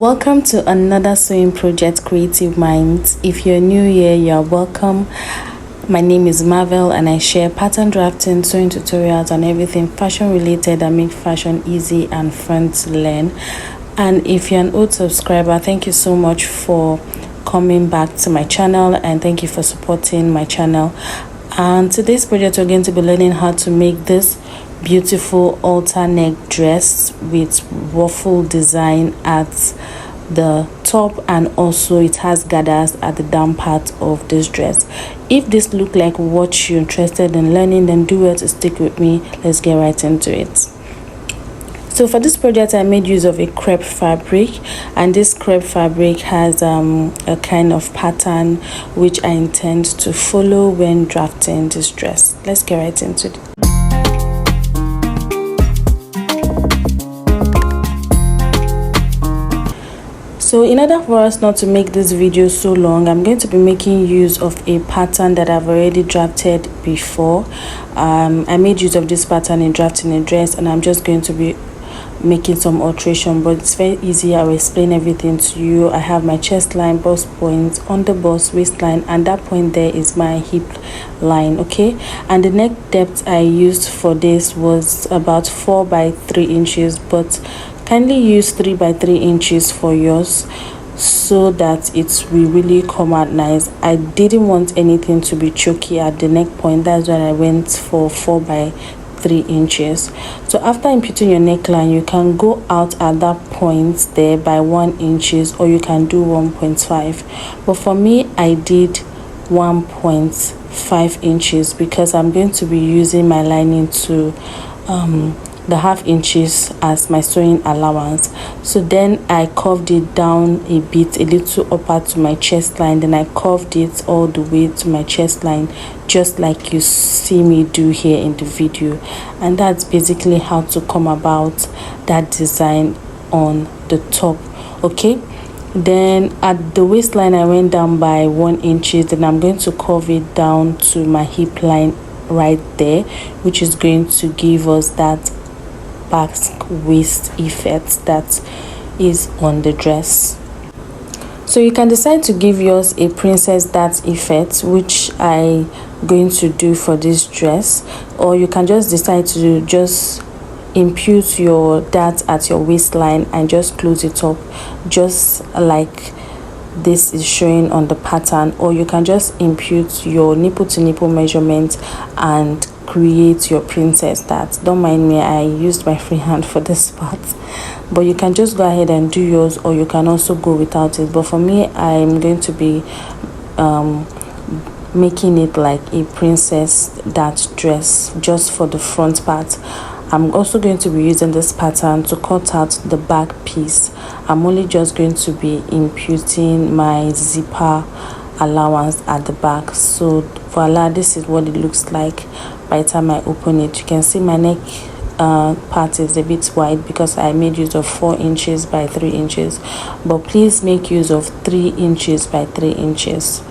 Welcome to another sewing project, Creative Minds. If you're new here, you're welcome. My name is Marvel and I share pattern drafting, sewing tutorials and everything fashion related that make fashion easy and fun to learn. And if you're an old subscriber, thank you so much for coming back to my channel and thank you for supporting my channel. And today's project we're going to be learning how to make this beautiful halter neck dress with ruffle design at the top, and also it has gathers at the down part of this dress. If this look like what you're interested in learning, then do well to stick with me. Let's get right into it. So for this project I made use of a crepe fabric, and this crepe fabric has a kind of pattern which I intend to follow when drafting this dress. Let's get right into it. So in order for us not to make this video so long, I'm going to be making use of a pattern that I've already drafted before. I made use of this pattern in drafting a dress, and I'm just going to be making some alteration, but it's very easy. I'll explain everything to you. I have my chest line, bust point, on the bust waistline, and that point there is my hip line. Okay, and the neck depth I used for this was about 4 by 3 inches, but kindly use 3 by 3 inches for yours so that it will really come out nice. I didn't want anything to be choky at the neck point, that's why I went for 4 by 3 inches. So after inputting your neckline, you can go out at that point there by 1 inches, or you can do 1.5, but for me I did 1.5 inches because I'm going to be using my lining to the half inches as my sewing allowance. So then I curved it down a bit, a little upper to my chest line, then I curved it all the way to my chest line, just like you see me do here in the video. And that's basically how to come about that design on the top. Okay, then at the waistline I went down by 1 inch, then I'm going to curve it down to my hip line right there, which is going to give us that Basque waist effect that is on the dress. So you can decide to give yours a princess dart effect, which I'm going to do for this dress, or you can just decide to just impute your dart at your waistline and just close it up just like this is showing on the pattern, or you can just impute your nipple to nipple measurement and create your princess dart. Don't mind me, I used my free hand for this part, but you can just go ahead and do yours, or you can also go without it. But for me, I'm going to be making it like a princess dart dress just for the front part. I'm also going to be using this pattern to cut out the back piece. I'm only just going to be imputing my zipper allowance at the back. So voila, this is what it looks like by the time I open it. You can see my neck part is a bit wide because I made use of 4 inches by 3 inches, but please make use of 3 inches by 3 inches.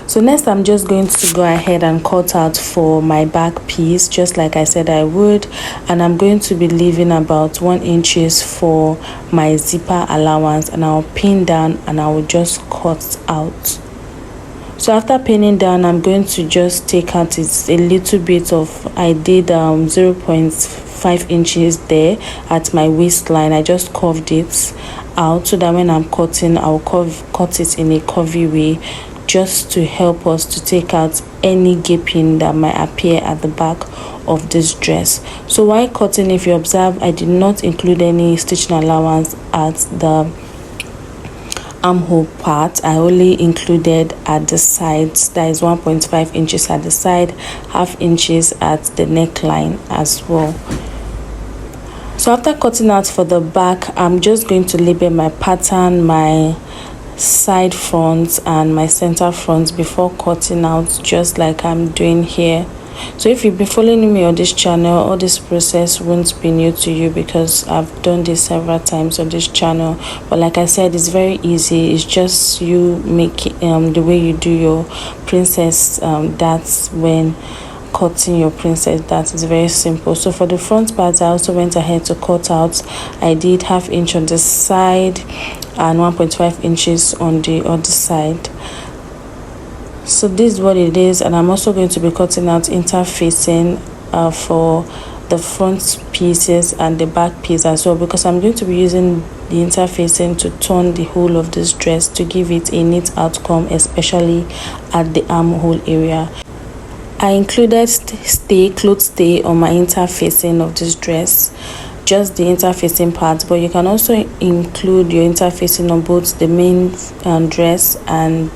So next I'm just going to go ahead and cut out for my back piece just like I said I would, and I'm going to be leaving about 1 inches for my zipper allowance, and I'll pin down and I will just cut out. So after pinning down, I'm going to just take out a little bit of, I did 0.5 inches there at my waistline. I just curved it out so that when I'm cutting, I'll cut it in a curvy way, just to help us to take out any gaping that might appear at the back of this dress. So while cutting, if you observe, I did not include any stitching allowance at the armhole part. I only included at the sides, that is 1.5 inches at the side, half inches at the neckline as well. So after cutting out for the back, I'm just going to label my pattern, my side fronts and my center fronts before cutting out, just like I'm doing here. So if you've been following me on this channel, all this process won't be new to you because I've done this several times on this channel. But like I said, it's very easy. It's just you make the way you do your princess darts when cutting your princess. That is very simple. So for the front part, I also went ahead to cut out. I did 1/2 inch on the side and 1.5 inches on the other side. So this is what it is, and I'm also going to be cutting out interfacing for the front pieces and the back piece as well, because I'm going to be using the interfacing to turn the whole of this dress to give it a neat outcome, especially at the armhole area. I included cloth stay on my interfacing of this dress, just the interfacing part, but you can also include your interfacing on both the main dress and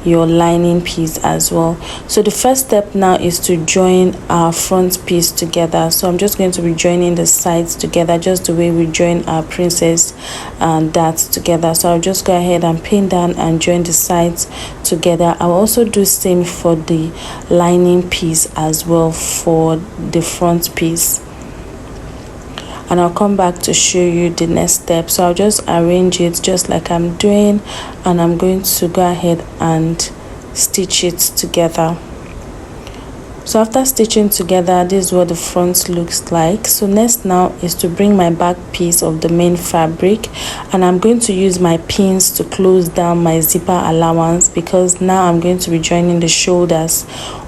your lining piece as well. So the first step now is to join our front piece together. So I'm just going to be joining the sides together, just the way we join our princess and that together. So I'll just go ahead and pin down and join the sides together. I'll also do same for the lining piece as well for the front piece, and I'll come back to show you the next step. So I'll just arrange it just like I'm doing, and I'm going to go ahead and stitch it together. So after stitching together, this is what the front looks like. So next now is to bring my back piece of the main fabric, and I'm going to use my pins to close down my zipper allowance, because now I'm going to be joining the shoulders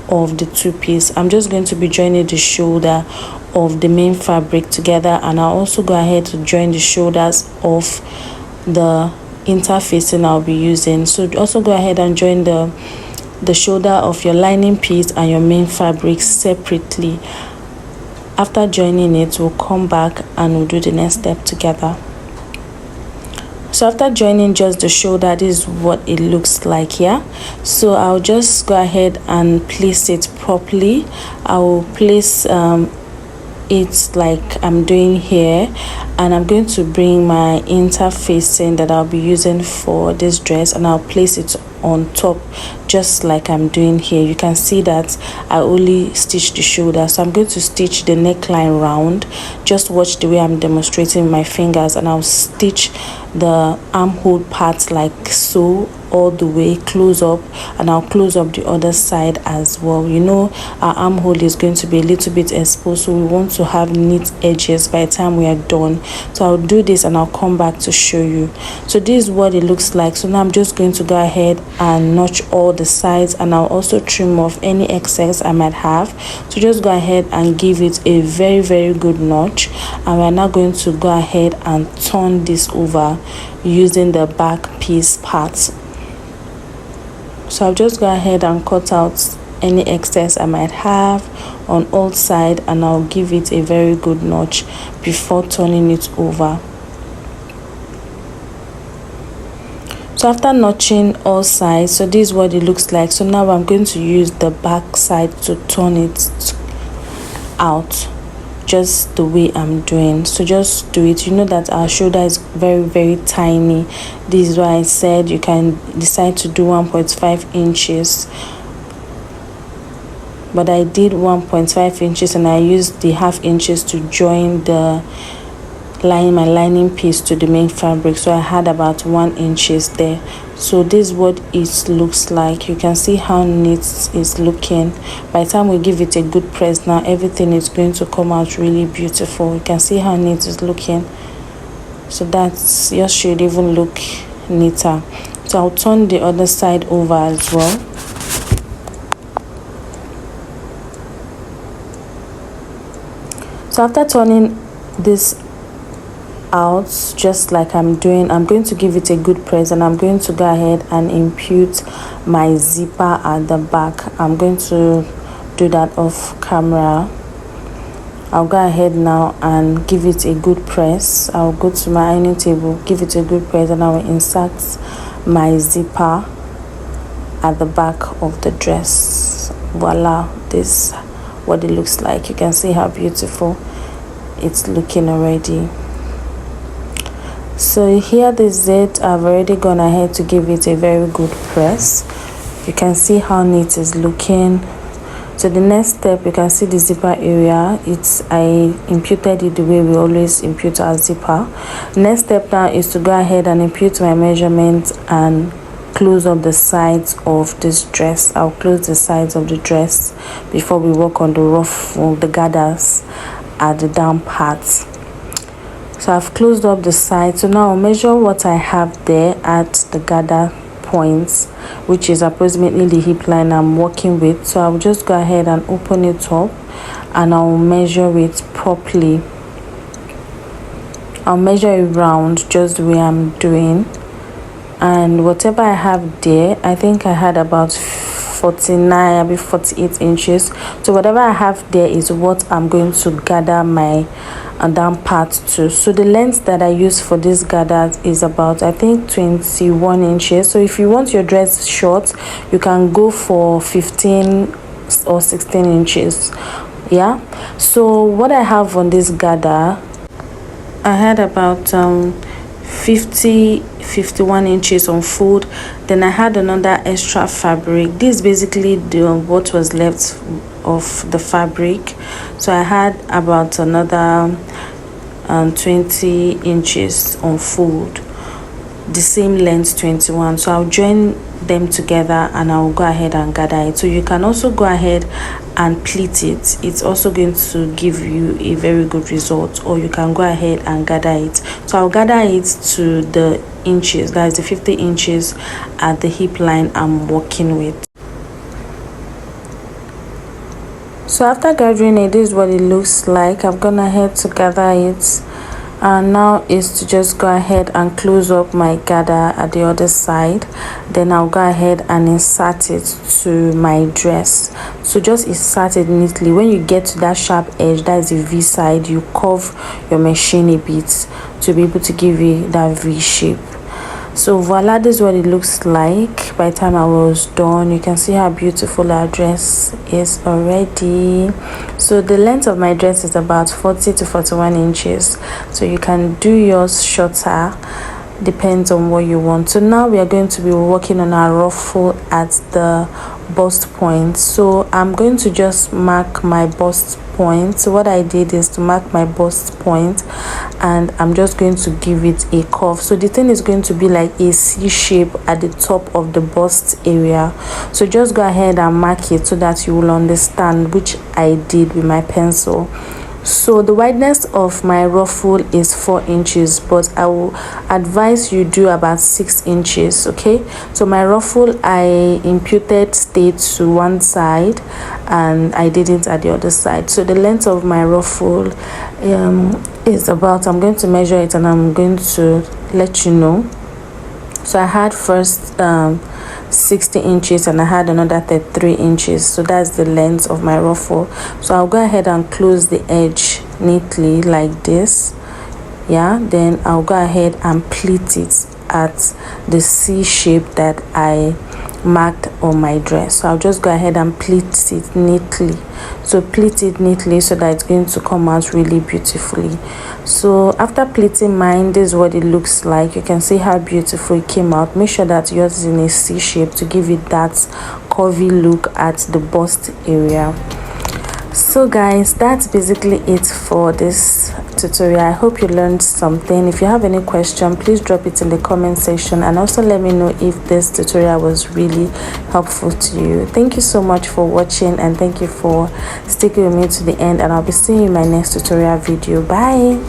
of the two piece. I'm just going to be joining the shoulder of the main fabric together, and I'll also go ahead to join the shoulders of the interfacing I'll be using. So also go ahead and join the shoulder of your lining piece and your main fabric separately. After joining it, we'll come back and we'll do the next step together. So after joining just the shoulder, this is what it looks like here. So I'll just go ahead and place it properly. I will place it like I'm doing here, and I'm going to bring my interfacing that I'll be using for this dress, and I'll place it on top just like I'm doing here. You can see that I only stitch the shoulder, so I'm going to stitch the neckline round. Just watch the way I'm demonstrating my fingers, and I'll stitch the armhole part like so all the way close up, and I'll close up the other side as well. You know, our armhole is going to be a little bit exposed, so we want to have neat edges by the time we are done. So I'll do this and I'll come back to show you. So this is what it looks like. So now I'm just going to go ahead and notch all the sides, and I'll also trim off any excess I might have. So just go ahead and give it a very good notch, and we're now going to go ahead and turn this over using the back piece part. So I'll just go ahead and cut out any excess I might have on all sides, and I'll give it a very good notch before turning it over. So after notching all sides, so this is what it looks like. So now I'm going to use the back side to turn it out just the way I'm doing. So just do it. You know that our shoulder is very tiny. This is why I said you can decide to do 1.5 inches, but I did 1.5 inches, and I used the 1/2 inches to join the my lining piece to the main fabric. So I had about 1 inches there. So this is what it looks like. You can see how neat it's looking. By the time we give it a good press, now everything is going to come out really beautiful. You can see how neat it's looking. So that's yours should even look neater. So I'll turn the other side over as well. So after turning this out just like I'm doing, I'm going to give it a good press, and I'm going to go ahead and impute my zipper at the back. I'm going to do that off camera. I'll go ahead now and give it a good press. I'll go to my ironing table, give it a good press, and I will insert my zipper at the back of the dress. Voila, this is what it looks like. You can see how beautiful it's looking already. So here this is it. I've already gone ahead to give it a very good press. You can see how neat it's looking. So the next step, you can see the zipper area. I imputed it the way we always impute our zipper. Next step now is to go ahead and impute my measurement and close up the sides of this dress. I'll close the sides of the dress before we work on the ruffle, the gathers at the down part. So I've closed up the side. So now I'll measure what I have there at the gather points, which is approximately the hip line I'm working with. So I'll just go ahead and open it up and I'll measure it properly. I'll measure it round just the way I'm doing, and whatever I have there, I think I had about 49, maybe 48 inches. So whatever I have there is what I'm going to gather my down part to. So the length that I use for this gather is about, I think, 21 inches. So if you want your dress short, you can go for 15 or 16 inches. Yeah, so what I have on this gather, I had about 51 inches on fold. Then I had another extra fabric. This is basically what was left of the fabric. So I had about another 20 inches on fold, the same length, 21. So I'll join them together and I'll go ahead and gather it. So you can also go ahead and pleat it. It's also going to give you a very good result, or you can go ahead and gather it. So I'll gather it to the inches, that's the 50 inches at the hip line I'm working with. So after gathering it, this is what it looks like. I've gone ahead to gather it, and now is to just go ahead and close up my gather at the other side. Then I'll go ahead and insert it to my dress. So just insert it neatly. When you get to that sharp edge, that is the V side, you curve your machine a bit to be able to give it that V shape. So voila, this is what it looks like by the time I was done. You can see how beautiful our dress is already. So the length of my dress is about 40 to 41 inches. So you can do yours shorter, depends on what you want. So now we are going to be working on our ruffle at the bust point. So I'm going to just mark my bust point. So what I did is to mark my bust point, and I'm just going to give it a curve. So the thing is going to be like a C shape at the top of the bust area. So just go ahead and mark it so that you will understand, which I did with my pencil. So the wideness of my ruffle is 4 inches, but I will advise you do about 6 inches. Okay, so my ruffle, I imputed stayed to one side and I didn't at the other side. So the length of my ruffle is about, I'm going to measure it and I'm going to let you know. So I had first 60 inches and I had another 33 inches. So that's the length of my ruffle. So I'll go ahead and close the edge neatly like this. Yeah, then I'll go ahead and pleat it at the C shape that I marked on my dress. So I'll just go ahead and pleat it neatly. So pleat it neatly so that it's going to come out really beautifully. So after pleating mine, this is what it looks like. You can see how beautiful it came out. Make sure that yours is in a C shape to give it that curvy look at the bust area. So guys, that's basically it for this tutorial. I hope you learned something. If you have any question, please drop it in the comment section, and also let me know if this tutorial was really helpful to you. Thank you so much for watching, and thank you for sticking with me to the end, and I'll be seeing you in my next tutorial video. Bye.